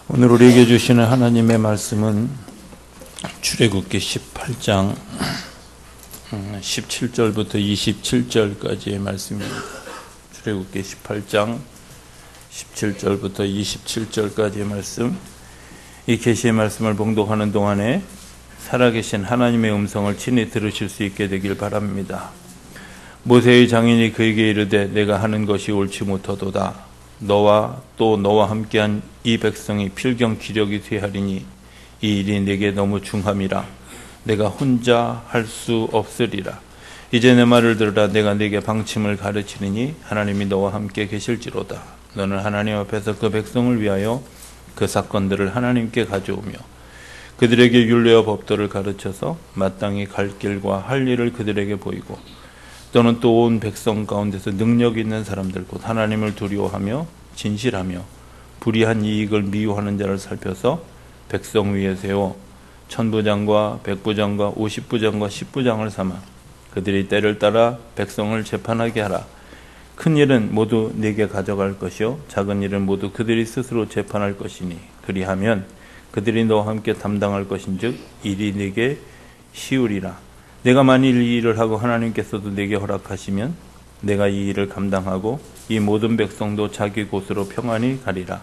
오늘 우리에게 주시는 하나님의 말씀은 출애굽기 18장 17절부터 27절까지의 말씀입니다. 출애굽기 18장 17절부터 27절까지의 말씀. 이 계시의 말씀을 봉독하는 동안에 살아계신 하나님의 음성을 친히 들으실 수 있게 되길 바랍니다. 모세의 장인이 그에게 이르되 내가 하는 것이 옳지 못하도다. 너와 또 너와 함께한 이 백성이 필경 기력이 되하리니 이 일이 내게 너무 중함이라. 내가 혼자 할 수 없으리라. 이제 내 말을 들으라. 내가 네게 방침을 가르치리니 하나님이 너와 함께 계실지로다. 너는 하나님 앞에서 그 백성을 위하여 그 사건들을 하나님께 가져오며 그들에게 율례와 법도를 가르쳐서 마땅히 갈 길과 할 일을 그들에게 보이고 또는 또 온 백성 가운데서 능력 있는 사람들 곧 하나님을 두려워하며 진실하며 불의한 이익을 미워하는 자를 살펴서 백성 위에 세워 천부장과 백부장과 50부장과 10부장을 삼아 그들이 때를 따라 백성을 재판하게 하라. 큰 일은 모두 네게 가져갈 것이요 작은 일은 모두 그들이 스스로 재판할 것이니 그리하면 그들이 너와 함께 담당할 것인즉 일이 네게 쉬우리라. 내가 만일 이 일을 하고 하나님께서도 내게 허락하시면 내가 이 일을 감당하고 이 모든 백성도 자기 곳으로 평안히 가리라.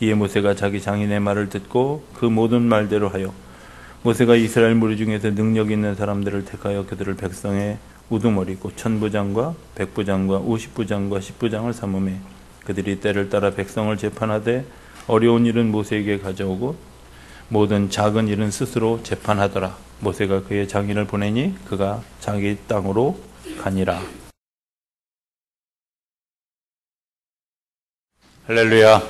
이에 모세가 자기 장인의 말을 듣고 그 모든 말대로 하여 모세가 이스라엘 무리 중에서 능력 있는 사람들을 택하여 그들을 백성의 우두머리 곧 천부장과 백부장과 50부장과 10부장을 삼음해 그들이 때를 따라 백성을 재판하되 어려운 일은 모세에게 가져오고 모든 작은 일은 스스로 재판하더라. 모세가 그의 장인을 보내니 그가 자기 땅으로 가니라. 할렐루야.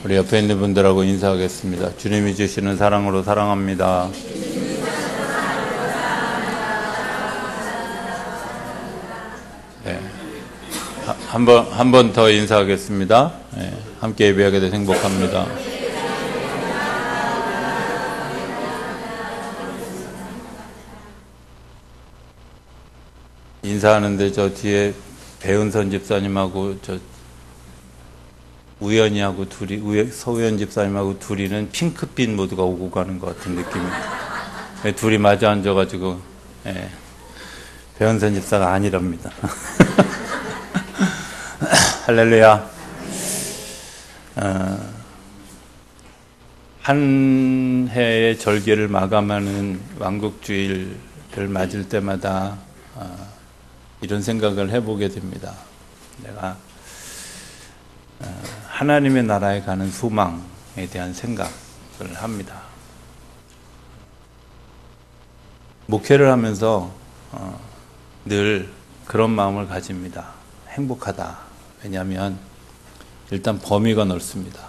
우리 옆에 있는 분들하고 인사하겠습니다. 주님이 주시는 사랑으로 사랑합니다. 네. 한 번 더 인사하겠습니다. 네. 함께 예배하게 돼서 행복합니다. 인사하는데 저 뒤에 배은선 집사님하고 저 우연이하고 서우연 집사님하고 둘이는 핑크빛 모두가 오고 가는 것 같은 느낌이에요. 둘이 마주 앉아가지고 배은선 집사가 아니랍니다. 할렐루야. 한 해의 절기를 마감하는 왕국주일을 맞을 때마다 이런 생각을 해보게 됩니다. 내가 하나님의 나라에 가는 소망에 대한 생각을 합니다. 목회를 하면서 늘 그런 마음을 가집니다. 행복하다. 왜냐하면 일단 범위가 넓습니다.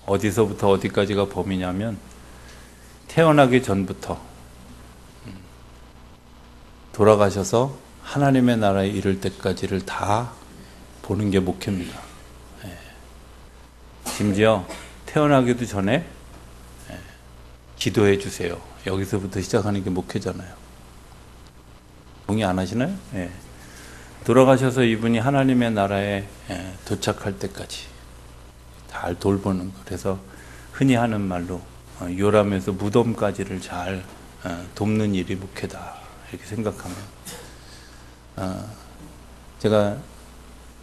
어디서부터 어디까지가 범위냐면 태어나기 전부터 돌아가셔서 하나님의 나라에 이를 때까지를 다 보는 게 목회입니다. 심지어 태어나기도 전에 기도해 주세요. 여기서부터 시작하는 게 목회잖아요. 동의 안 하시나요? 돌아가셔서 이분이 하나님의 나라에 도착할 때까지 잘 돌보는 거. 그래서 흔히 하는 말로 요람에서 무덤까지를 잘 돕는 일이 목회다. 이렇게 생각하면 제가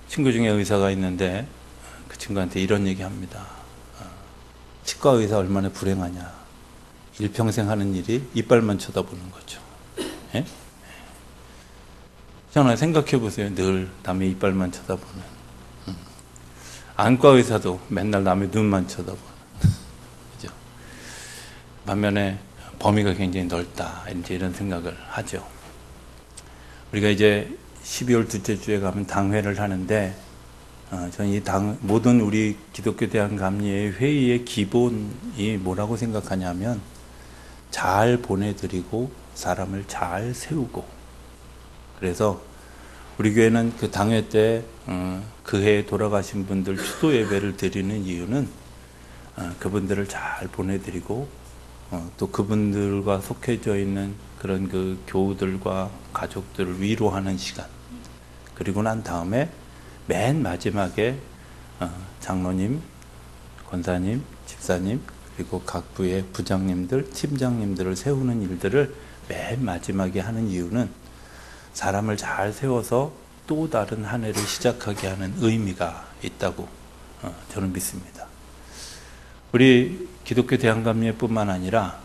친구 중에 의사가 있는데 그 친구한테 이런 얘기합니다. 치과 의사 얼마나 불행하냐. 일평생 하는 일이 이빨만 쳐다보는 거죠. 정말 생각해 보세요. 늘 남의 이빨만 쳐다보는. 안과 의사도 맨날 남의 눈만 쳐다보는. 그죠? 반면에 범위가 굉장히 넓다. 이제 이런 생각을 하죠. 우리가 이제 12월 둘째 주에 가면 당회를 하는데 저는 이 모든 우리 기독교 대한감리의 회의의 기본이 뭐라고 생각하냐면 잘 보내드리고 사람을 잘 세우고. 그래서 우리 교회는 그 당회 때 그 해에 돌아가신 분들 추도 예배를 드리는 이유는 그분들을 잘 보내드리고 또 그분들과 속해져 있는 그런 그 교우들과 가족들을 위로하는 시간. 그리고 난 다음에 맨 마지막에 장로님 권사님, 집사님, 그리고 각 부의 부장님들, 팀장님들을 세우는 일들을 맨 마지막에 하는 이유는 사람을 잘 세워서 또 다른 한 해를 시작하게 하는 의미가 있다고 저는 믿습니다. 우리 기독교 대한감리회뿐만 아니라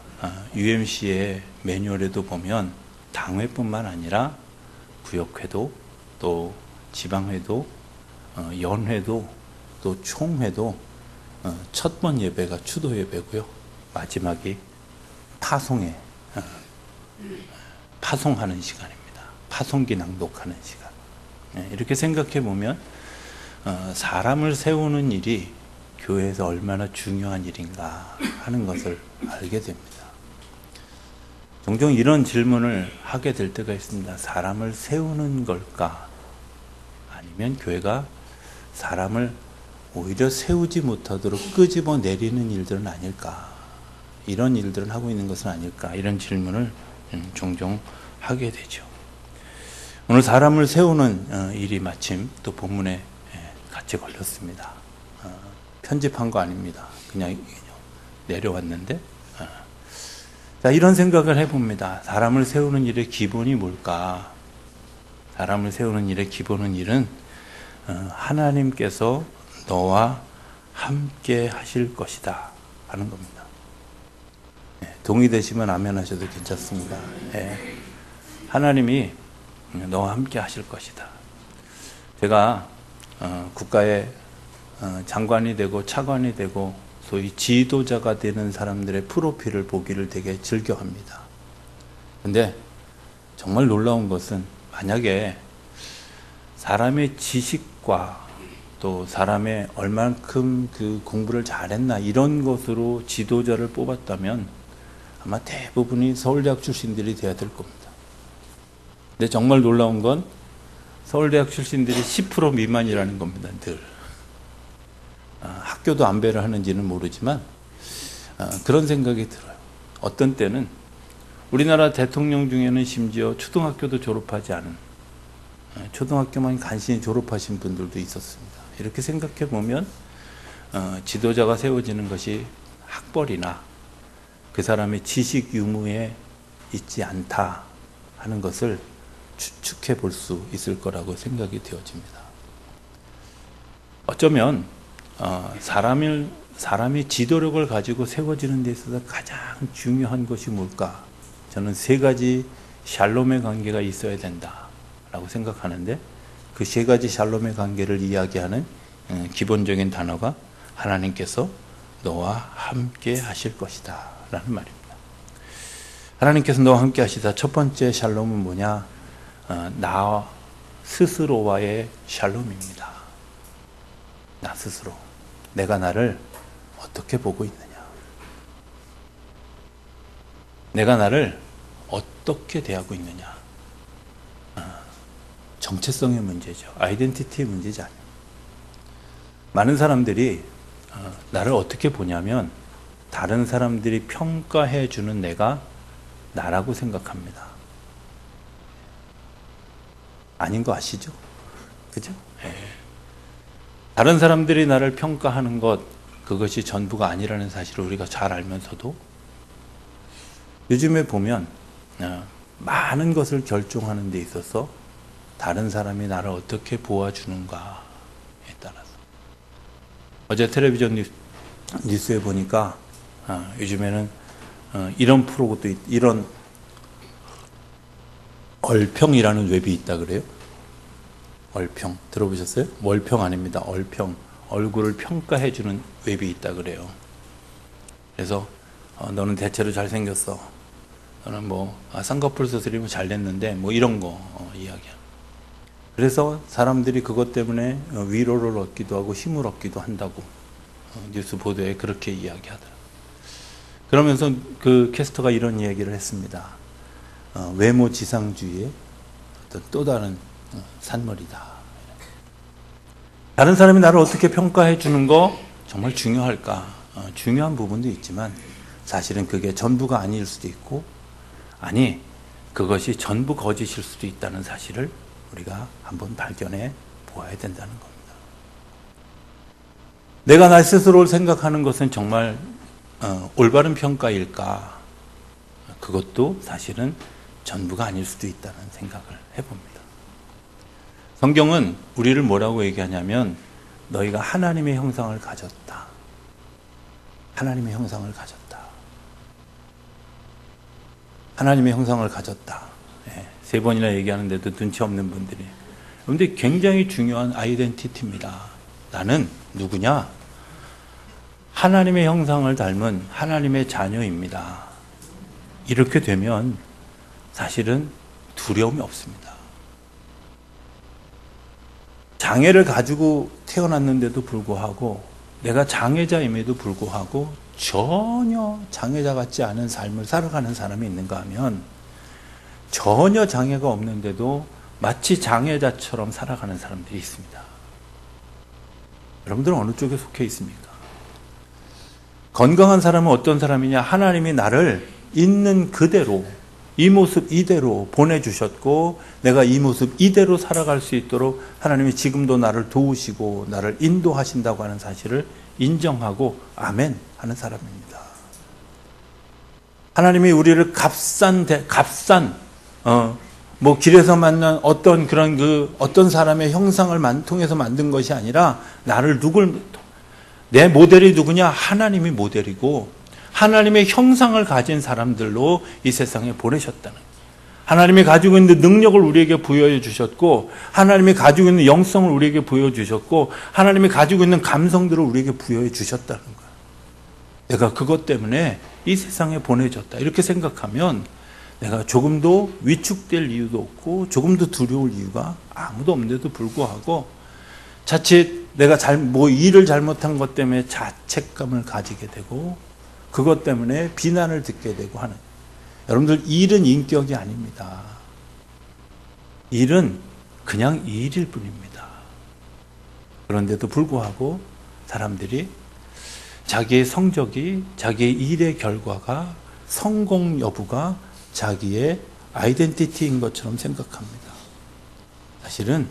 UMC의 매뉴얼에도 보면 당회뿐만 아니라 구역회도, 또 지방회도, 연회도, 또 총회도 첫 번 예배가 추도 예배고요. 마지막이 파송하는 시간입니다. 파송기 낭독하는 시간. 이렇게 생각해 보면 사람을 세우는 일이 교회에서 얼마나 중요한 일인가 하는 것을 알게 됩니다. 종종 이런 질문을 하게 될 때가 있습니다. 사람을 세우는 걸까? 아니면 교회가 사람을 오히려 세우지 못하도록 끄집어 내리는 일들은 아닐까? 이런 일들을 하고 있는 것은 아닐까? 이런 질문을 종종 하게 되죠. 오늘 사람을 세우는 일이 마침 또 본문에 같이 걸렸습니다. 편집한 거 아닙니다. 그냥 내려왔는데, 자, 이런 생각을 해봅니다. 사람을 세우는 일의 기본이 뭘까? 사람을 세우는 일의 기본은 일은 하나님께서 너와 함께 하실 것이다 하는 겁니다. 동의되시면 아멘 하셔도 괜찮습니다. 하나님이 너와 함께 하실 것이다. 제가 국가의 장관이 되고 차관이 되고 소위 지도자가 되는 사람들의 프로필을 보기를 되게 즐겨합니다. 근데 정말 놀라운 것은 만약에 사람의 지식과 또 사람의 얼만큼 그 공부를 잘했나 이런 것으로 지도자를 뽑았다면 아마 대부분이 서울대학 출신들이 돼야 될 겁니다. 근데 정말 놀라운 건 서울대학 출신들이 10% 미만이라는 겁니다. 늘. 학교도 안배를 하는지는 모르지만 그런 생각이 들어요. 어떤 때는 우리나라 대통령 중에는 심지어 초등학교도 졸업하지 않은, 초등학교만 간신히 졸업하신 분들도 있었습니다. 이렇게 생각해 보면 지도자가 세워지는 것이 학벌이나 그 사람의 지식 유무에 있지 않다 하는 것을 추측해 볼 수 있을 거라고 생각이 되어집니다. 어쩌면 사람이 지도력을 가지고 세워지는 데 있어서 가장 중요한 것이 뭘까? 저는 세 가지 샬롬의 관계가 있어야 된다라고 생각하는데, 그 세 가지 샬롬의 관계를 이야기하는 기본적인 단어가 하나님께서 너와 함께 하실 것이다 라는 말입니다. 하나님께서 너와 함께 하시다. 첫 번째 샬롬은 뭐냐? 나 스스로와의 샬롬입니다. 나 스스로. 내가 나를 어떻게 보고 있느냐? 내가 나를 어떻게 대하고 있느냐? 정체성의 문제죠. 아이덴티티의 문제지 아니에요. 많은 사람들이 나를 어떻게 보냐면 다른 사람들이 평가해 주는 내가 나라고 생각합니다. 아닌 거 아시죠? 그죠? 다른 사람들이 나를 평가하는 것, 그것이 전부가 아니라는 사실을 우리가 잘 알면서도 요즘에 보면 많은 것을 결정하는 데 있어서 다른 사람이 나를 어떻게 보아주는가에 따라서, 어제 텔레비전 뉴스에 보니까 요즘에는 이런 프로그램도 이런 얼평이라는 웹이 있다 그래요. 얼평 들어보셨어요? 월평 아닙니다. 얼평, 얼굴을 평가해주는 웹이 있다 그래요. 그래서 너는 대체로 잘생겼어, 너는 뭐 쌍꺼풀 수술이면 잘됐는데 뭐 이런 거 이야기야. 그래서 사람들이 그것 때문에 위로를 얻기도 하고 힘을 얻기도 한다고 뉴스 보도에 그렇게 이야기하더라고요. 그러면서 그 캐스터가 이런 이야기를 했습니다. 외모 지상주의의 어떤 또 다른 산물이다. 다른 사람이 나를 어떻게 평가해 주는 거 정말 중요할까? 중요한 부분도 있지만 사실은 그게 전부가 아닐 수도 있고, 아니 그것이 전부 거짓일 수도 있다는 사실을 우리가 한번 발견해 보아야 된다는 겁니다. 내가 나 스스로를 생각하는 것은 정말 올바른 평가일까? 그것도 사실은 전부가 아닐 수도 있다는 생각을 해봅니다. 성경은 우리를 뭐라고 얘기하냐면 너희가 하나님의 형상을 가졌다. 하나님의 형상을 가졌다. 하나님의 형상을 가졌다. 네, 3번이나 얘기하는데도 눈치 없는 분들이. 그런데 굉장히 중요한 아이덴티티입니다. 나는 누구냐? 하나님의 형상을 닮은 하나님의 자녀입니다. 이렇게 되면 사실은 두려움이 없습니다. 장애를 가지고 태어났는데도 불구하고 내가 장애자임에도 불구하고 전혀 장애자 같지 않은 삶을 살아가는 사람이 있는가 하면 전혀 장애가 없는데도 마치 장애자처럼 살아가는 사람들이 있습니다. 여러분들은 어느 쪽에 속해 있습니까? 건강한 사람은 어떤 사람이냐? 하나님이 나를 있는 그대로 이 모습 이대로 보내주셨고 내가 이 모습 이대로 살아갈 수 있도록 하나님이 지금도 나를 도우시고 나를 인도하신다고 하는 사실을 인정하고 아멘 하는 사람입니다. 하나님이 우리를 값싼 길에서 만난 어떤 사람의 형상을 통해서 만든 것이 아니라 내 모델이 누구냐? 하나님이 모델이고 하나님의 형상을 가진 사람들로 이 세상에 보내셨다는 거예요. 하나님이 가지고 있는 능력을 우리에게 부여해 주셨고 하나님이 가지고 있는 영성을 우리에게 부여해 주셨고 하나님이 가지고 있는 감성들을 우리에게 부여해 주셨다는 거예요. 내가 그것 때문에 이 세상에 보내졌다. 이렇게 생각하면 내가 조금도 위축될 이유도 없고 조금도 두려울 이유가 아무도 없는데도 불구하고 자칫 내가 일을 잘못한 것 때문에 자책감을 가지게 되고 그것 때문에 비난을 듣게 되고 하는. 여러분들 일은 인격이 아닙니다. 일은 그냥 일일 뿐입니다. 그런데도 불구하고 사람들이 자기의 성적이 자기의 일의 결과가 성공 여부가 자기의 아이덴티티인 것처럼 생각합니다. 사실은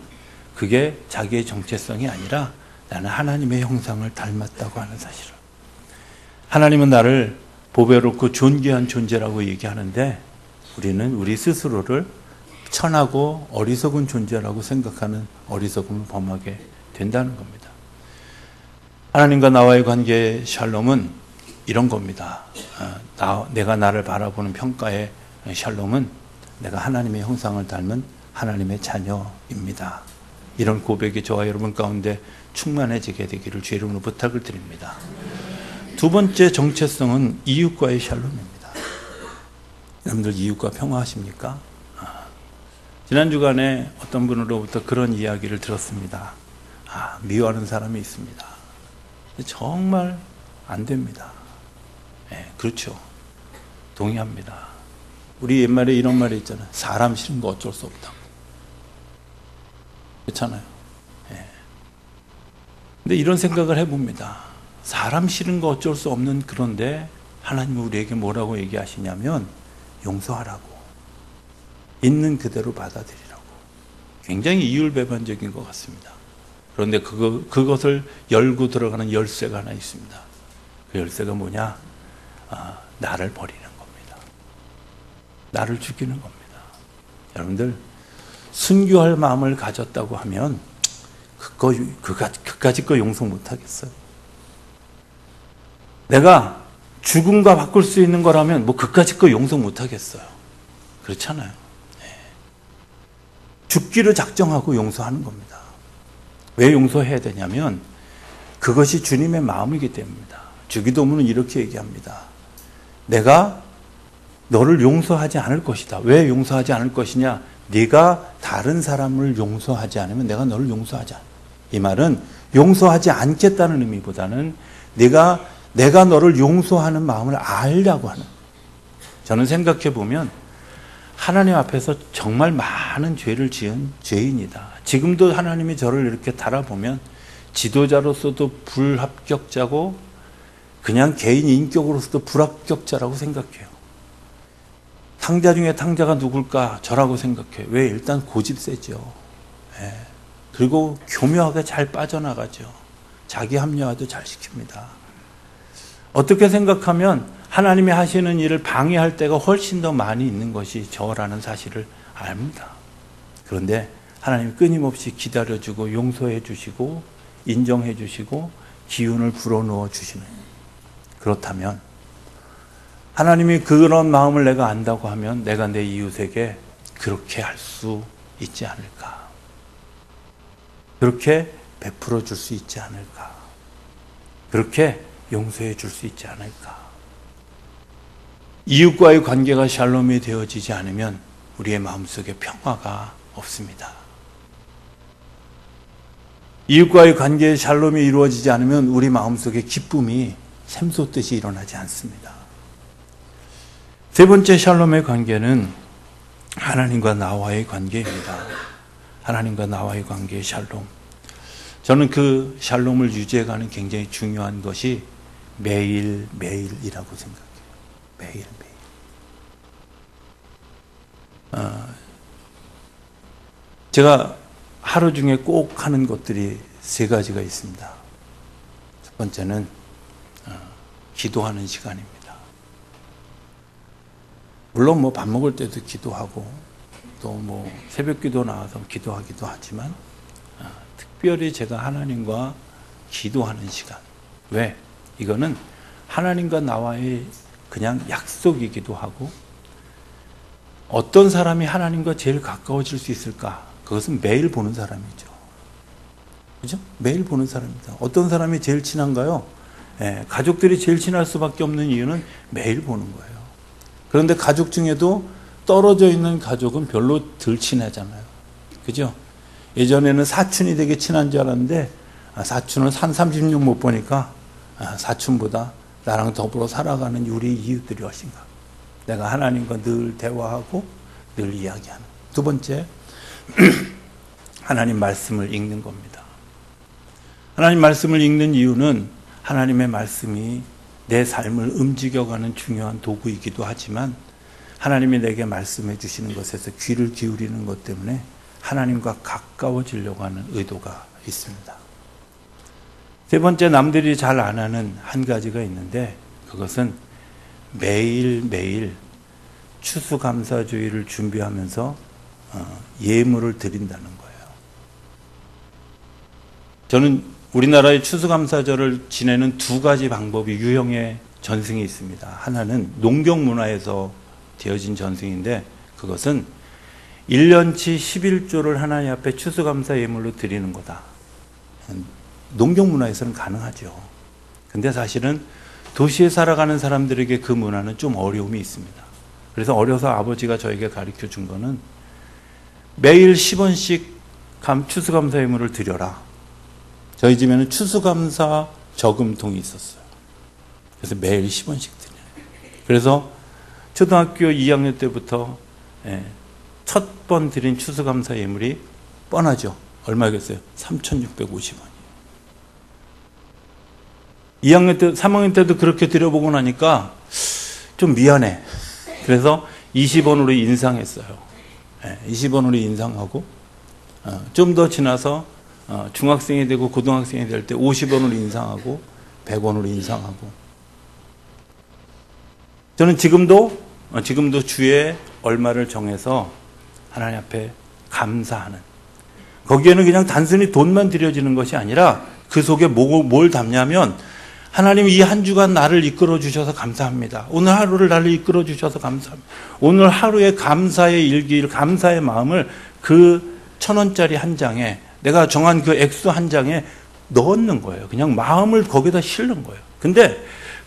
그게 자기의 정체성이 아니라 나는 하나님의 형상을 닮았다고 하는 사실을. 하나님은 나를 보배롭고 존귀한 존재라고 얘기하는데 우리는 우리 스스로를 천하고 어리석은 존재라고 생각하는 어리석음을 범하게 된다는 겁니다. 하나님과 나와의 관계의 샬롬은 이런 겁니다. 내가 나를 바라보는 평가의 샬롬은 내가 하나님의 형상을 닮은 하나님의 자녀입니다. 이런 고백이 저와 여러분 가운데 충만해지게 되기를 주의 이름으로 부탁을 드립니다. 두 번째 정체성은 이웃과의 샬롬입니다. 여러분들 이웃과 평화하십니까? 지난 주간에 어떤 분으로부터 그런 이야기를 들었습니다. 미워하는 사람이 있습니다. 정말 안 됩니다. 네, 그렇죠. 동의합니다. 우리 옛말에 이런 말이 있잖아요. 사람 싫은 거 어쩔 수 없다고. 그렇잖아요. 네. 근데 이런 생각을 해봅니다. 사람 싫은 거 어쩔 수 없는 그런데 하나님은 우리에게 뭐라고 얘기하시냐면 용서하라고. 있는 그대로 받아들이라고. 굉장히 이율배반적인 것 같습니다. 그런데 그것을 열고 들어가는 열쇠가 하나 있습니다. 그 열쇠가 뭐냐? 나를 버리는 겁니다. 나를 죽이는 겁니다. 여러분들 순교할 마음을 가졌다고 하면 그까짓 거 용서 못하겠어요. 내가 죽음과 바꿀 수 있는 거라면 그까짓 거 용서 못하겠어요. 그렇잖아요. 네. 죽기를 작정하고 용서하는 겁니다. 왜 용서해야 되냐면 그것이 주님의 마음이기 때문입니다. 주기도문은 이렇게 얘기합니다. 내가 너를 용서하지 않을 것이다. 왜 용서하지 않을 것이냐? 네가 다른 사람을 용서하지 않으면 내가 너를 용서하지 않아. 이 말은 용서하지 않겠다는 의미보다는 내가 너를 용서하는 마음을 알려고 하는. 저는 생각해 보면 하나님 앞에서 정말 많은 죄를 지은 죄인이다. 지금도 하나님이 저를 이렇게 달아보면 지도자로서도 불합격자고 그냥 개인 인격으로서도 불합격자라고 생각해요. 탕자 중에 탕자가 누굴까? 저라고 생각해요. 왜? 일단 고집세죠. 네. 그리고 교묘하게 잘 빠져나가죠. 자기 합리화도 잘 시킵니다. 어떻게 생각하면 하나님이 하시는 일을 방해할 때가 훨씬 더 많이 있는 것이 저라는 사실을 압니다. 그런데 하나님이 끊임없이 기다려주고 용서해 주시고 인정해 주시고 기운을 불어넣어 주시는, 그렇다면 하나님이 그런 마음을 내가 안다고 하면 내가 내 이웃에게 그렇게 할 수 있지 않을까? 그렇게 베풀어 줄 수 있지 않을까? 그렇게 용서해 줄 수 있지 않을까? 이웃과의 관계가 샬롬이 되어지지 않으면 우리의 마음속에 평화가 없습니다. 이웃과의 관계의 샬롬이 이루어지지 않으면 우리 마음속에 기쁨이 샘솟듯이 일어나지 않습니다. 세 번째 샬롬의 관계는 하나님과 나와의 관계입니다. 하나님과 나와의 관계의 샬롬. 저는 그 샬롬을 유지해가는 굉장히 중요한 것이 매일매일이라고 생각해요. 매일매일. 제가 하루 중에 꼭 하는 것들이 세 가지가 있습니다. 첫 번째는 기도하는 시간입니다. 물론 뭐 밥 먹을 때도 기도하고 또 뭐 새벽 기도 나와서 기도하기도 하지만 특별히 제가 하나님과 기도하는 시간. 왜? 이거는 하나님과 나와의 그냥 약속이기도 하고, 어떤 사람이 하나님과 제일 가까워질 수 있을까? 그것은 매일 보는 사람이죠. 그죠? 매일 보는 사람입니다. 어떤 사람이 제일 친한가요? 가족들이 제일 친할 수밖에 없는 이유는 매일 보는 거예요. 그런데 가족 중에도 떨어져 있는 가족은 별로 덜 친하잖아요. 그죠? 예전에는 사촌이 되게 친한 줄 알았는데, 사촌은 한 30년 못 보니까 사촌보다 나랑 더불어 살아가는 우리 이웃들이 훨씬가. 내가 하나님과 늘 대화하고 늘 이야기하는. 두 번째, 하나님 말씀을 읽는 겁니다. 하나님 말씀을 읽는 이유는 하나님의 말씀이 내 삶을 움직여가는 중요한 도구이기도 하지만, 하나님이 내게 말씀해 주시는 것에서 귀를 기울이는 것 때문에 하나님과 가까워지려고 하는 의도가 있습니다. 세 번째, 남들이 잘 안 하는 한 가지가 있는데, 그것은 매일매일 추수감사주의를 준비하면서 예물을 드린다는 거예요. 저는 우리나라의 추수감사절을 지내는 두 가지 방법이, 유형의 전승이 있습니다. 하나는 농경문화에서 되어진 전승인데, 그것은 1년치 11조를 하나님 앞에 추수감사 예물로 드리는 거다. 농경문화에서는 가능하죠. 근데 사실은 도시에 살아가는 사람들에게 그 문화는 좀 어려움이 있습니다. 그래서 어려서 아버지가 저에게 가르쳐 준 거는 매일 10원씩 추수감사 예물을 드려라. 저희 집에는 추수감사 저금통이 있었어요. 그래서 매일 10원씩 드려요. 그래서 초등학교 2학년 때부터 첫 번 드린 추수감사 예물이 뻔하죠. 얼마겠어요? 3,650원이에요. 2학년 때, 3학년 때도 그렇게 드려보고 나니까 좀 미안해. 그래서 20원으로 인상했어요. 20원으로 인상하고, 좀 더 지나서 중학생이 되고 고등학생이 될 때 50원으로 인상하고 100원으로 인상하고. 저는 지금도 주에 얼마를 정해서 하나님 앞에 감사하는, 거기에는 그냥 단순히 돈만 드려지는 것이 아니라 그 속에 뭘 담냐면, 하나님 이 한 주간 나를 이끌어 주셔서 감사합니다. 오늘 하루를 나를 이끌어 주셔서 감사합니다. 오늘 하루의 감사의 일기를, 감사의 마음을 그 1,000원짜리 한 장에, 내가 정한 그 액수 한 장에 넣는 거예요. 그냥 마음을 거기다 실는 거예요. 근데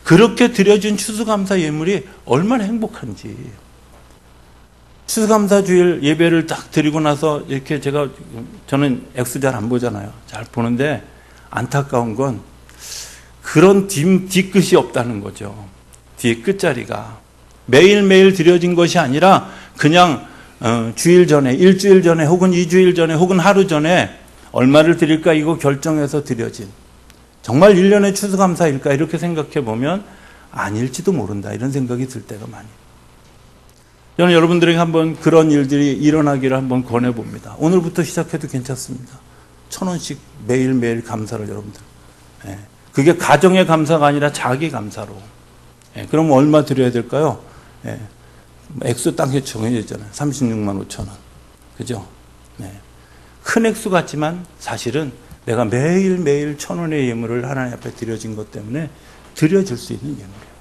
그렇게 드려진 추수감사 예물이 얼마나 행복한지. 추수감사주일 예배를 딱 드리고 나서 이렇게 저는 액수 잘 안 보잖아요. 잘 보는데 안타까운 건 그런 뒤끝이 없다는 거죠. 뒤에 끝자리가. 매일매일 드려진 것이 아니라 그냥 주일 전에, 일주일 전에, 혹은 2주일 전에, 혹은 하루 전에 얼마를 드릴까 이거 결정해서 드려진, 정말 1년의 추수감사일까 이렇게 생각해 보면 아닐지도 모른다, 이런 생각이 들 때가 많이. 저는 여러분들에게 한번 그런 일들이 일어나기를 한번 권해봅니다. 오늘부터 시작해도 괜찮습니다. 1,000원씩 매일매일 감사를 여러분들 예. 그게 가정의 감사가 아니라 자기 감사로. 예. 그럼 얼마 드려야 될까요? 예. 액수 딱 정해져 있잖아요. 36만 5천 원. 그죠? 네. 큰 액수 같지만 사실은 내가 매일매일 1,000원의 예물을 하나님 앞에 드려진 것 때문에 드려질 수 있는 예물이에요.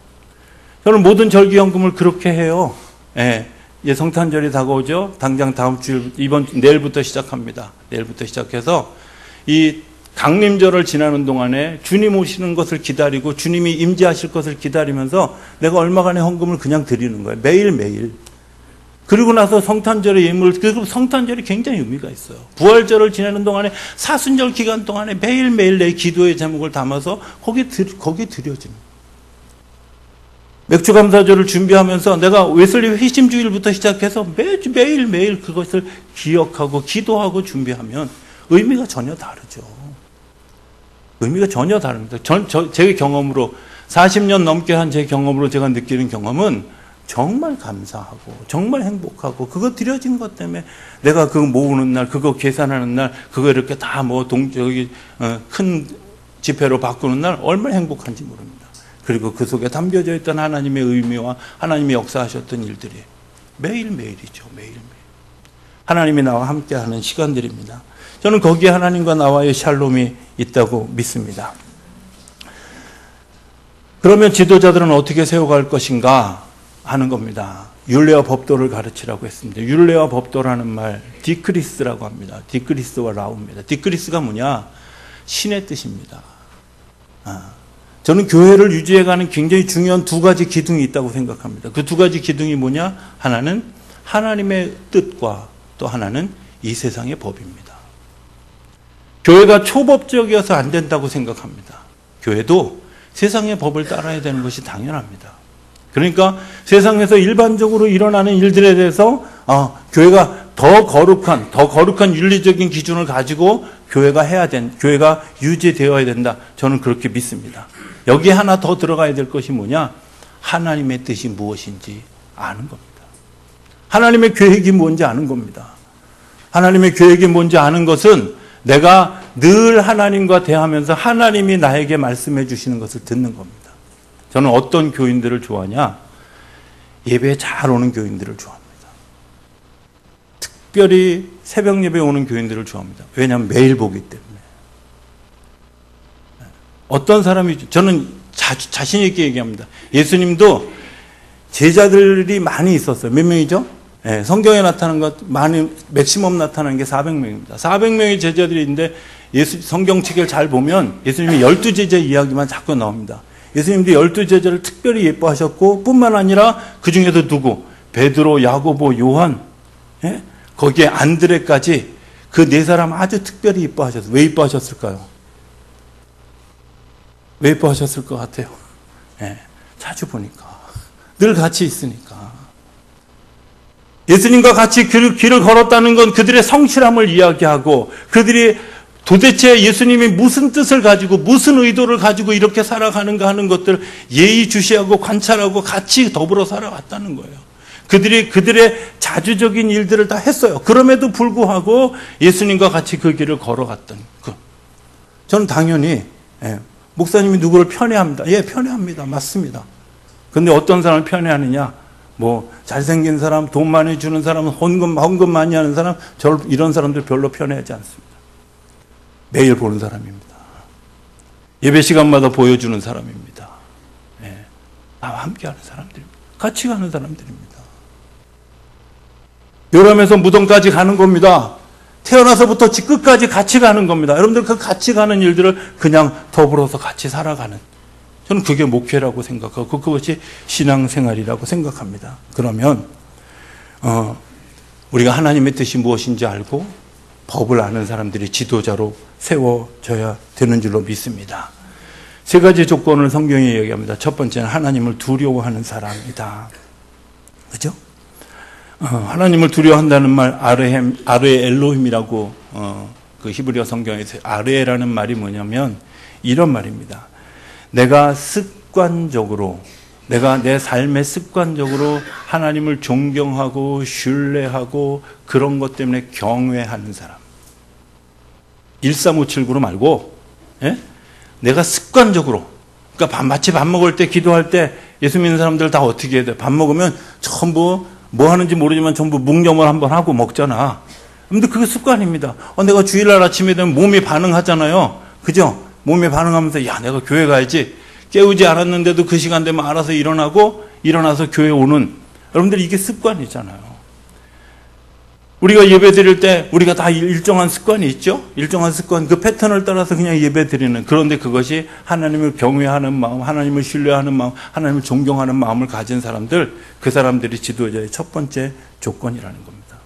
저는 모든 절기연금을 그렇게 해요. 예. 이제 성탄절이 다가오죠. 당장 다음 주일, 내일부터 시작합니다. 내일부터 시작해서 이 강림절을 지나는 동안에 주님 오시는 것을 기다리고 주님이 임재하실 것을 기다리면서 내가 얼마간의 헌금을 그냥 드리는 거예요. 매일매일. 그리고 나서 성탄절의 예물, 그리고 성탄절이 굉장히 의미가 있어요. 부활절을 지내는 동안에 사순절 기간 동안에 매일매일 내 기도의 제목을 담아서 거기 드려지는 거예요. 맥주감사절을 준비하면서 내가 웨슬리 회심주일부터 시작해서 매일매일 그것을 기억하고 기도하고 준비하면 의미가 전혀 다르죠. 의미가 전혀 다릅니다. 제 경험으로 40년 넘게 한 제 경험으로 제가 느끼는 경험은 정말 감사하고 정말 행복하고 그거 드려진 것 때문에 내가 그거 모으는 날 그거 계산하는 날 그거 이렇게 다 뭐 큰 지폐로 바꾸는 날 얼마나 행복한지 모릅니다. 그리고 그 속에 담겨져 있던 하나님의 의미와 하나님이 역사하셨던 일들이 매일매일이죠. 매일매일. 하나님이 나와 함께하는 시간들입니다. 저는 거기에 하나님과 나와의 샬롬이 있다고 믿습니다. 그러면 지도자들은 어떻게 세워갈 것인가 하는 겁니다. 율례와 법도를 가르치라고 했습니다. 율례와 법도라는 말 디크리스라고 합니다. 디크리스와 라우입니다. 디크리스가 뭐냐? 신의 뜻입니다. 저는 교회를 유지해가는 굉장히 중요한 두 가지 기둥이 있다고 생각합니다. 그 두 가지 기둥이 뭐냐? 하나는 하나님의 뜻과 또 하나는 이 세상의 법입니다. 교회가 초법적이어서 안 된다고 생각합니다. 교회도 세상의 법을 따라야 되는 것이 당연합니다. 그러니까 세상에서 일반적으로 일어나는 일들에 대해서 교회가 더 거룩한 윤리적인 기준을 가지고 교회가 유지되어야 된다. 저는 그렇게 믿습니다. 여기에 하나 더 들어가야 될 것이 뭐냐? 하나님의 뜻이 무엇인지 아는 겁니다. 하나님의 계획이 뭔지 아는 겁니다. 하나님의 계획이 뭔지 아는 것은 내가 늘 하나님과 대하면서 하나님이 나에게 말씀해 주시는 것을 듣는 겁니다. 저는 어떤 교인들을 좋아하냐? 예배에 잘 오는 교인들을 좋아합니다. 특별히 새벽 예배에 오는 교인들을 좋아합니다. 왜냐하면 매일 보기 때문에. 어떤 사람이, 저는 자신 있게 얘기합니다. 예수님도 제자들이 많이 있었어요. 몇 명이죠? 네, 성경에 나타난 것, 맥시멈 나타나는 게 400명입니다. 400명의 제자들이 있는데 성경 책을 잘 보면 예수님이 12제자 이야기만 자꾸 나옵니다. 예수님도 12제자를 특별히 예뻐하셨고 뿐만 아니라 그 중에도 누구? 베드로, 야고보, 요한, 예? 거기에 안드레까지 그 네 사람 아주 특별히 예뻐하셨어요. 왜 예뻐하셨을까요? 왜 예뻐하셨을 것 같아요? 예, 자주 보니까. 늘 같이 있으니까. 예수님과 같이 길을 걸었다는 건 그들의 성실함을 이야기하고 그들이 도대체 예수님이 무슨 뜻을 가지고 무슨 의도를 가지고 이렇게 살아가는가 하는 것들 예의주시하고 관찰하고 같이 더불어 살아왔다는 거예요. 그들의 자주적인 일들을 다 했어요. 그럼에도 불구하고 예수님과 같이 그 길을 걸어갔던 것. 저는 당연히 목사님이 누구를 편애합니다. 예, 편애합니다. 맞습니다. 근데 어떤 사람을 편애하느냐? 뭐 잘생긴 사람, 돈 많이 주는 사람, 헌금 많이 하는 사람, 이런 사람들 별로 편애하지 않습니다. 매일 보는 사람입니다. 예배 시간마다 보여주는 사람입니다. 네. 나와 함께하는 사람들입니다. 같이 가는 사람들입니다. 요람에서 무덤까지 가는 겁니다. 태어나서부터 끝까지 같이 가는 겁니다. 여러분들 그 같이 가는 일들을 그냥 더불어서 같이 살아가는, 저는 그게 목회라고 생각하고 그것이 신앙생활이라고 생각합니다. 그러면 우리가 하나님의 뜻이 무엇인지 알고 법을 아는 사람들이 지도자로 세워져야 되는 줄로 믿습니다. 세 가지 조건을 성경이 얘기합니다. 첫 번째는 하나님을 두려워하는 사람이다. 그죠? 하나님을 두려워한다는 말 아르에 엘로힘이라고 그 히브리어 성경에서 아르에라는 말이 뭐냐면 이런 말입니다. 내가 내 삶의 습관적으로 하나님을 존경하고 신뢰하고 그런 것 때문에 경외하는 사람. 13579로 말고 내가 습관적으로, 그러니까 마치 밥 먹을 때, 기도할 때 예수 믿는 사람들 다 어떻게 해야 돼? 밥 먹으면 전부 뭐 하는지 모르지만 전부 묵념을 한번 하고 먹잖아. 근데 그게 습관입니다. 내가 주일날 아침에 되면 몸이 반응하잖아요. 그죠? 몸이 반응하면서 야, 내가 교회 가야지. 깨우지 않았는데도 그 시간 되면 알아서 일어나고 일어나서 교회 오는, 여러분들 이게 습관이잖아요. 우리가 예배 드릴 때 우리가 다 일정한 습관이 있죠? 일정한 습관, 그 패턴을 따라서 그냥 예배 드리는, 그런데 그것이 하나님을 경외하는 마음, 하나님을 신뢰하는 마음, 하나님을 존경하는 마음을 가진 사람들, 그 사람들이 지도자의 첫 번째 조건이라는 겁니다.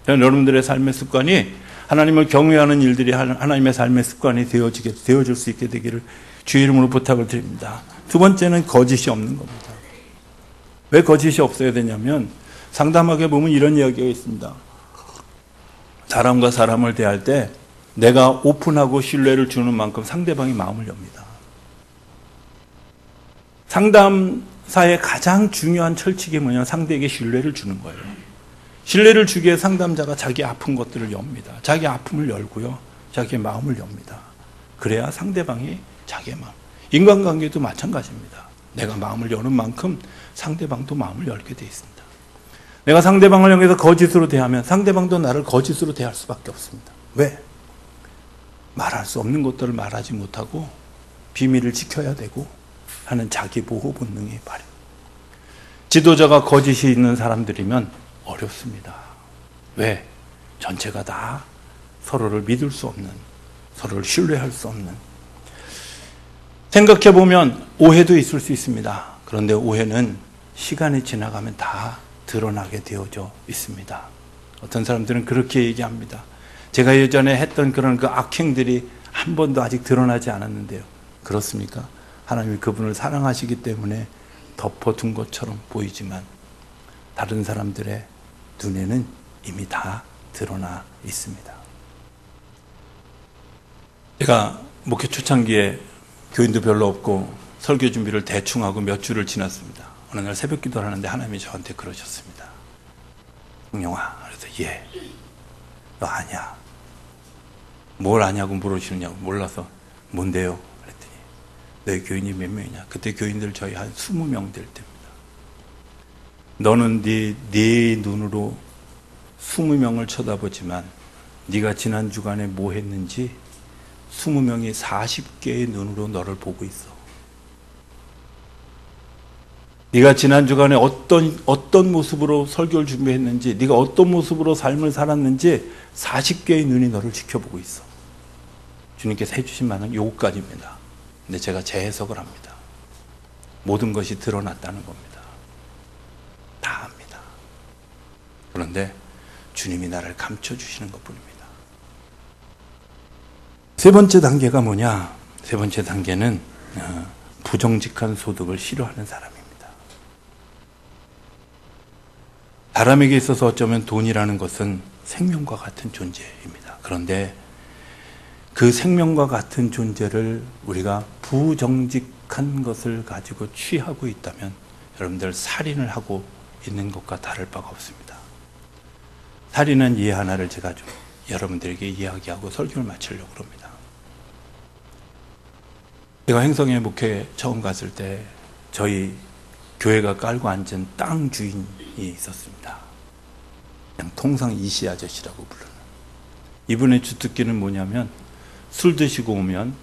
여러분들의 삶의 습관이 하나님을 경외하는 일들이 하나님의 삶의 습관이 되어질 수 있게 되기를 주의 이름으로 부탁을 드립니다. 두 번째는 거짓이 없는 겁니다. 왜 거짓이 없어야 되냐면 상담학에 보면 이런 이야기가 있습니다. 사람과 사람을 대할 때 내가 오픈하고 신뢰를 주는 만큼 상대방이 마음을 엽니다. 상담사의 가장 중요한 철칙이 뭐냐면 상대에게 신뢰를 주는 거예요. 신뢰를 주기 위해 상담자가 자기 아픈 것들을 엽니다. 자기 아픔을 열고요. 자기의 마음을 엽니다. 그래야 상대방이 자기의 마음. 인간관계도 마찬가지입니다. 내가 마음을 여는 만큼 상대방도 마음을 열게 되어 있습니다. 내가 상대방을 향해서 거짓으로 대하면 상대방도 나를 거짓으로 대할 수밖에 없습니다. 왜? 말할 수 없는 것들을 말하지 못하고 비밀을 지켜야 되고 하는 자기 보호 본능이 발휘. 지도자가 거짓이 있는 사람들이면 어렵습니다. 왜? 전체가 다 서로를 믿을 수 없는, 서로를 신뢰할 수 없는. 생각해보면 오해도 있을 수 있습니다. 그런데 오해는 시간이 지나가면 다 드러나게 되어져 있습니다. 어떤 사람들은 그렇게 얘기합니다. 제가 예전에 했던 그런 그 악행들이 한 번도 아직 드러나지 않았는데요. 그렇습니까? 하나님이 그분을 사랑하시기 때문에 덮어둔 것처럼 보이지만 다른 사람들의 눈에는 이미 다 드러나 있습니다. 제가 목회 초창기에 교인도 별로 없고 설교 준비를 대충 하고 몇 주를 지났습니다. 어느 날 새벽 기도를 하는데 하나님이 저한테 그러셨습니다. 성령아, 그래서 예, 너 아냐? 뭘 아냐고 물으시느냐고. 몰라서 뭔데요? 그랬더니 너희 교인이 몇 명이냐? 그때 교인들 저희 한 20명 될 때입니다. 너는 네 눈으로 20명을 쳐다보지만 네가 지난 주간에 뭐 했는지 20명이 40개의 눈으로 너를 보고 있어. 네가 지난 주간에 어떤 모습으로 설교를 준비했는지, 네가 어떤 모습으로 삶을 살았는지 40개의 눈이 너를 지켜보고 있어. 주님께서 해주신 말은 요거까지입니다. 근데 제가 재해석을 합니다. 모든 것이 드러났다는 겁니다. 다 압니다. 그런데 주님이 나를 감춰주시는 것뿐입니다. 세 번째 단계가 뭐냐? 세 번째 단계는 부정직한 소득을 싫어하는 사람입니다. 사람에게 있어서 어쩌면 돈이라는 것은 생명과 같은 존재입니다. 그런데 그 생명과 같은 존재를 우리가 부정직한 것을 가지고 취하고 있다면 여러분들 살인을 하고 있는 것과 다를 바가 없습니다. 살인은 예 하나를 제가 좀 여러분들에게 이야기하고 설교를 마치려고 합니다. 제가 행성에 목회 처음 갔을 때 저희 교회가 깔고 앉은 땅 주인이 있었습니다. 그냥 통상 이씨 아저씨라고 부르는. 이분의 주특기는 뭐냐면 술 드시고 오면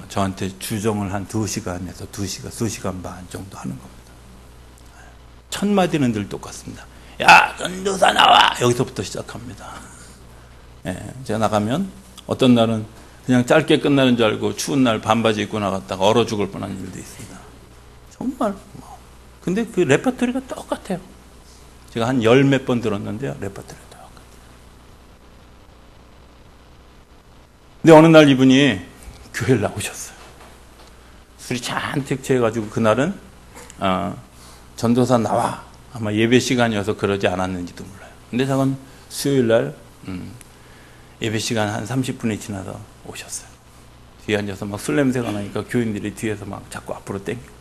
저한테 주정을 한 2시간에서 2시간 반 정도 하는 겁니다. 첫 마디는 늘 똑같습니다. 야, 전도사 나와! 여기서부터 시작합니다. 제가 나가면 어떤 날은 그냥 짧게 끝나는 줄 알고 추운 날 반바지 입고 나갔다가 얼어 죽을 뻔한 일도 있습니다. 정말 근데 그 레퍼토리가 똑같아요. 제가 한 10몇 번 들었는데요. 레퍼토리가 똑같아요. 근데 어느 날 이분이 교회를 나오셨어요. 술이 잔뜩 취해가지고 그날은 전도사 나와. 아마 예배 시간이어서 그러지 않았는지도 몰라요. 근데 저는 수요일 날 예배 시간 한 30분이 지나서 오셨어요. 뒤에 앉아서 막 술 냄새가 나니까 교인들이 뒤에서 막 자꾸 앞으로 땡기고.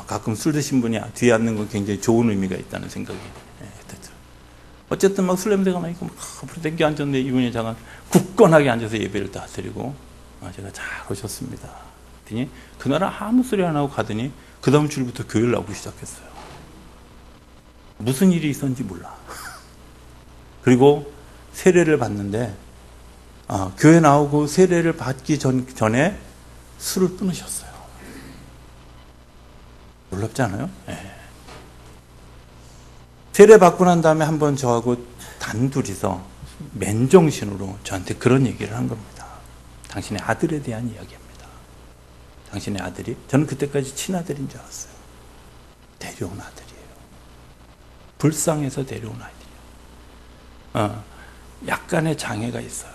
가끔 술 드신 분이 뒤에 앉는 건 굉장히 좋은 의미가 있다는 생각이 들어요. 어쨌든 막 술 냄새가 나니까 막 앞으로 땡겨 앉았는데 이분이 잠깐 굳건하게 앉아서 예배를 다 드리고 제가 잘 오셨습니다. 그랬더니 그날은 아무 소리 안 하고 가더니 그 다음 주일부터 교회를 나오기 시작했어요. 무슨 일이 있었는지 몰라. 그리고 세례를 받는데 교회 나오고 세례를 받기 전에 술을 끊으셨어요. 놀랍지 않아요? 네. 세례 받고 난 다음에 한번 저하고 단둘이서 맨정신으로 저한테 그런 얘기를 한 겁니다. 당신의 아들에 대한 이야기입니다. 당신의 아들이, 저는 그때까지 친아들인 줄 알았어요. 데려온 아들이에요. 불쌍해서 데려온 아이들이에요. 약간의 장애가 있어요.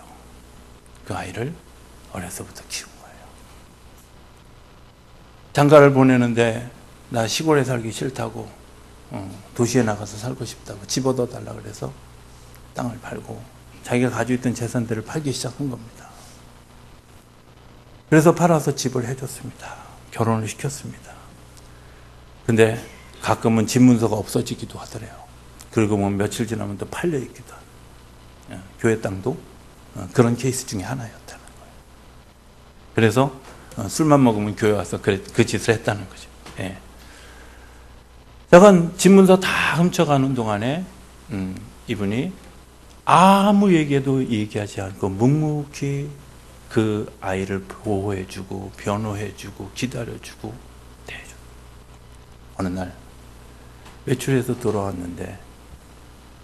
그 아이를 어려서부터 키운 거예요. 장가를 보내는데 나 시골에 살기 싫다고 도시에 나가서 살고 싶다고 집 얻어달라고 그래서 땅을 팔고 자기가 가지고 있던 재산들을 팔기 시작한 겁니다. 그래서 팔아서 집을 해줬습니다. 결혼을 시켰습니다. 근데 가끔은 집 문서가 없어지기도 하더래요. 그리고 뭐 며칠 지나면 또 팔려있기도 하고. 교회 땅도 그런 케이스 중에 하나였다는 거예요. 그래서 술만 먹으면 교회 와서 그 짓을 했다는 거죠. 예. 약간 집 문서 다 훔쳐가는 동안에 이분이 아무 얘기도 얘기하지 않고 묵묵히 그 아이를 보호해주고 변호해주고 기다려주고 대해주고. 어느 날 외출해서 돌아왔는데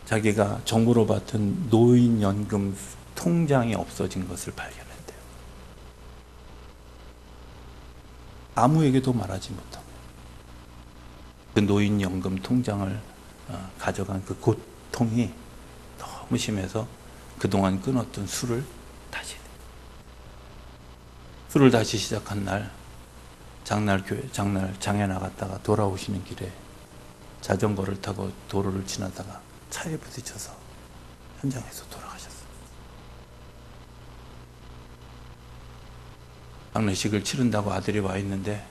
자기가 정부로 받은 노인연금 통장이 없어진 것을 발견했대요. 아무에게도 말하지 못하고 그 노인연금 통장을 가져간 그 고통이 너무 심해서 그동안 끊었던 술을 다시 시작한 날 장에 나갔다가 돌아오시는 길에 자전거를 타고 도로를 지나다가 차에 부딪혀서 현장에서 돌아가셨어요. 장례식을 치른다고 아들이 와 있는데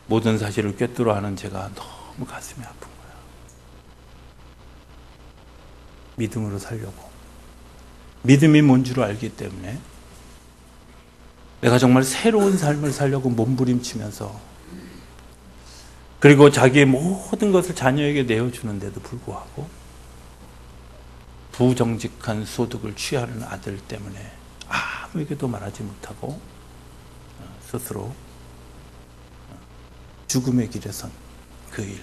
모든 사실을 꿰뚫어 아는 제가 너무 가슴이 아픈 거야. 믿음으로 살려고. 믿음이 뭔 줄 알기 때문에 내가 정말 새로운 삶을 살려고 몸부림치면서 그리고 자기의 모든 것을 자녀에게 내어주는데도 불구하고 부정직한 소득을 취하는 아들 때문에 아무에게도 말하지 못하고 스스로 죽음의 길에 선 그 일,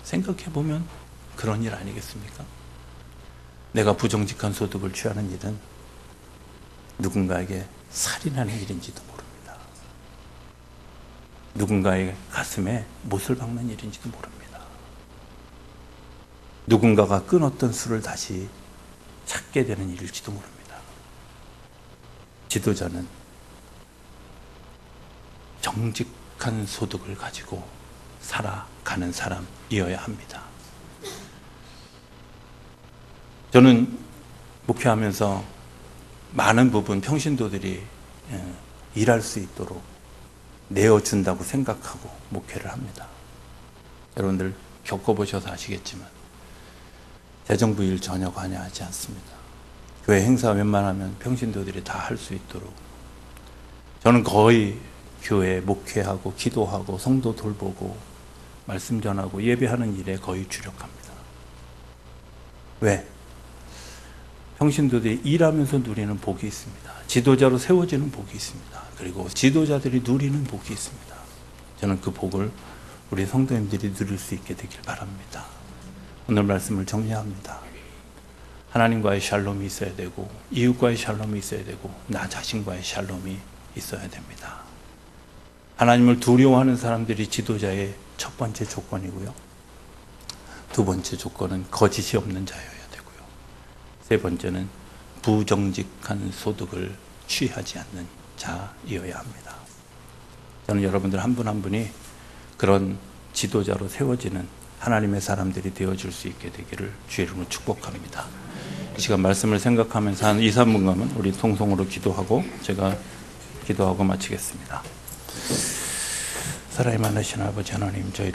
생각해보면 그런 일 아니겠습니까? 내가 부정직한 소득을 취하는 일은 누군가에게 살인하는 일인지도 모릅니다. 누군가의 가슴에 못을 박는 일인지도 모릅니다. 누군가가 끊었던 술을 다시 찾게 되는 일일지도 모릅니다. 지도자는 정직한 소득을 가지고 살아가는 사람이어야 합니다. 저는 목회하면서 많은 부분 평신도들이 일할 수 있도록 내어준다고 생각하고 목회를 합니다. 여러분들 겪어보셔서 아시겠지만 재정부 일 전혀 관여하지 않습니다. 교회 행사 웬만하면 평신도들이 다 할 수 있도록 저는 거의 교회 목회하고 기도하고 성도 돌보고 말씀 전하고 예배하는 일에 거의 주력합니다. 왜? 평신도들이 일하면서 누리는 복이 있습니다. 지도자로 세워지는 복이 있습니다. 그리고 지도자들이 누리는 복이 있습니다. 저는 그 복을 우리 성도님들이 누릴 수 있게 되길 바랍니다. 오늘 말씀을 정리합니다. 하나님과의 샬롬이 있어야 되고 이웃과의 샬롬이 있어야 되고 나 자신과의 샬롬이 있어야 됩니다. 하나님을 두려워하는 사람들이 지도자의 첫 번째 조건이고요. 두 번째 조건은 거짓이 없는 자여야 되고요. 세 번째는 부정직한 소득을 취하지 않는 자이어야 합니다. 저는 여러분들 한 분 한 분이 그런 지도자로 세워지는 하나님의 사람들이 되어줄 수 있게 되기를 주의 이름으로 축복합니다. 이 시간 말씀을 생각하면서 한 2, 3분간은 우리 통성으로 기도하고 제가 기도하고 마치겠습니다. 사랑이 많으신 아버지 하나님, 저희